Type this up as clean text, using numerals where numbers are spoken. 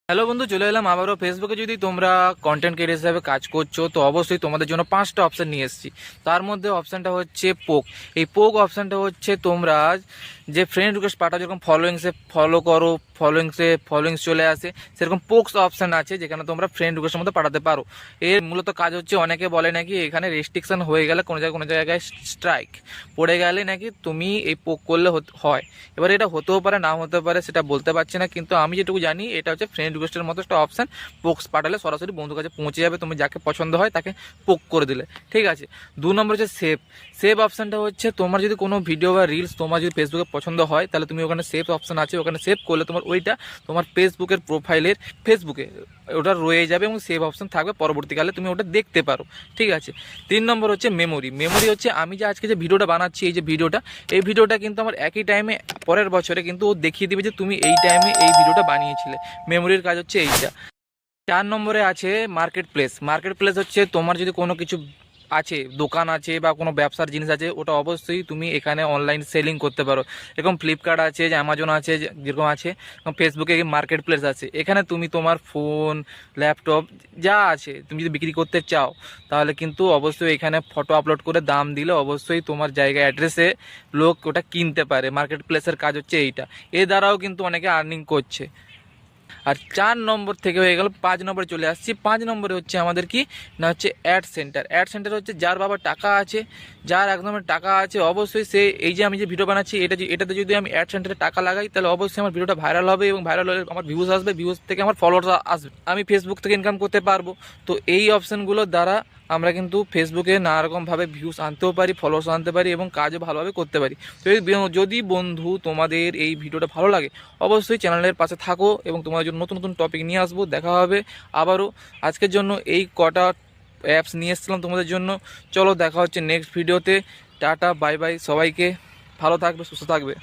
Hello বন্ধু, চলে এলাম আবারও ফেসবুকে। যদি তোমরা কন্টেন্ট ক্রিয়েটর হিসাবে কাজ করছো তো অবশ্যই তোমাদের জন্য 5টা অপশান নিয়ে এসেছি। তার মধ্যে অপশানটা হচ্ছে পোক। এই পোক অপশানটা হচ্ছে তোমরা যে ফ্রেন্ড রিকোয়েস্ট পাঠাও, যেরকম ফলোয়িংসে ফলো করো, ফলোয়িংস চলে আসে, সেরকম পোক্স অপশান আছে যেখানে তোমরা ফ্রেন্ড রিকোয়েস্টের মধ্যে পাঠাতে পারো। এর মূলত কাজ হচ্ছে, অনেকে বলে নাকি এখানে রেস্ট্রিকশন হয়ে গেলে কোনো জায়গায় স্ট্রাইক পড়ে গেলে নাকি তুমি এই পোক করলে হয়। এবার এটা হতেও পারে, নাও হতে পারে, সেটা বলতে পারছি না, কিন্তু আমি যেটুকু জানি এটা হচ্ছে ফ্রেন্ড রিকোয়েস্টের মতো একটা অপশান। পোক্স পাঠালে সরাসরি বন্ধুর কাছে পৌঁছে যাবে, তুমি যাকে পছন্দ হয় তাকে পোক করে দিলে, ঠিক আছে। 2 নম্বর হচ্ছে সেভ অপশানটা হচ্ছে তোমার যদি কোনো ভিডিও বা রিলস তোমার যদি ফেসবুকে পছন্দ হয় তাহলে তুমি ওখানে সেভ অপশান আছে, ওখানে সেভ করলে তোমার ওইটা তোমার ফেসবুকের প্রোফাইলের ফেসবুকে ওটা রয়ে যাবে এবং সেভ অপশান থাকবে, পরবর্তীকালে তুমি ওটা দেখতে পারো, ঠিক আছে। 3 নম্বর হচ্ছে মেমোরি হচ্ছে আমি যে আজকে যে ভিডিওটা বানাচ্ছি, এই ভিডিওটা কিন্তু আমার একই টাইমে পরের বছরে কিন্তু ও দেখিয়ে দিবে যে তুমি এই টাইমে এই ভিডিওটা বানিয়েছিলে। মেমোরির কাজ হচ্ছে এইটা। 4 নম্বরে আছে মার্কেট প্লেস হচ্ছে তোমার যদি কোনো কিছু আছে, দোকান আছে বা কোনো ব্যবসার জিনিস আছে, ওটা অবশ্যই তুমি এখানে অনলাইন সেলিং করতে পারো। এরকম ফ্লিপকার্ট আছে, যে অ্যামাজন আছে, যেরকম আছে ফেসবুকে মার্কেট প্লেস আছে। এখানে তুমি তোমার ফোন, ল্যাপটপ যা আছে তুমি যদি বিক্রি করতে চাও তাহলে কিন্তু অবশ্যই এখানে ফটো আপলোড করে দাম দিলে অবশ্যই তোমার জায়গা অ্যাড্রেসে লোক ওটা কিনতে পারে। মার্কেট প্লেসের কাজ হচ্ছে এইটা। এ দ্বারাও কিন্তু অনেকে আর্নিং করছে। আর 4 নম্বর থেকে হয়ে গেল, 5 নম্বরে চলে আসছি। 5 নম্বরে হচ্ছে আমাদের কি না, হচ্ছে অ্যাড সেন্টার হচ্ছে যার বাবার টাকা আছে, যার একদম টাকা আছে, অবশ্যই সে এই যে আমি যে ভিডিও বানাচ্ছি এটাতে যদি আমি অ্যাড সেন্টারে টাকা লাগাই তাহলে অবশ্যই আমার ভিডিওটা ভাইরাল হবে, এবং ভাইরাল হলে আমার ভিউজ আসবে, ভিউজ থেকে আমার ফলোয়ার্স আসবে, আমি ফেসবুক থেকে ইনকাম করতে পারবো। তো এই অপশানগুলোর দ্বারা আমরা কিন্তু ফেসবুকে নানা রকমভাবে ভিউজ আনতেও পারি, ফলোয়ার্স আনতে পারি এবং কাজও ভালোভাবে করতে পারি। তো যদি বন্ধু তোমাদের এই ভিডিওটা ভালো লাগে অবশ্যই চ্যানেলের পাশে থাকো, এবং তোমাদের জন্য নতুন নতুন টপিক নিয়ে আসবো। দেখা হবে আবারও। আজকের জন্য এই কটা অ্যাপস নিয়ে এসেছিলাম তোমাদের জন্য। চলো দেখা হচ্ছে নেক্সট ভিডিওতে। টাটা, বাই বাই, সবাইকে ভালো থাকবে, সুস্থ থাকবে।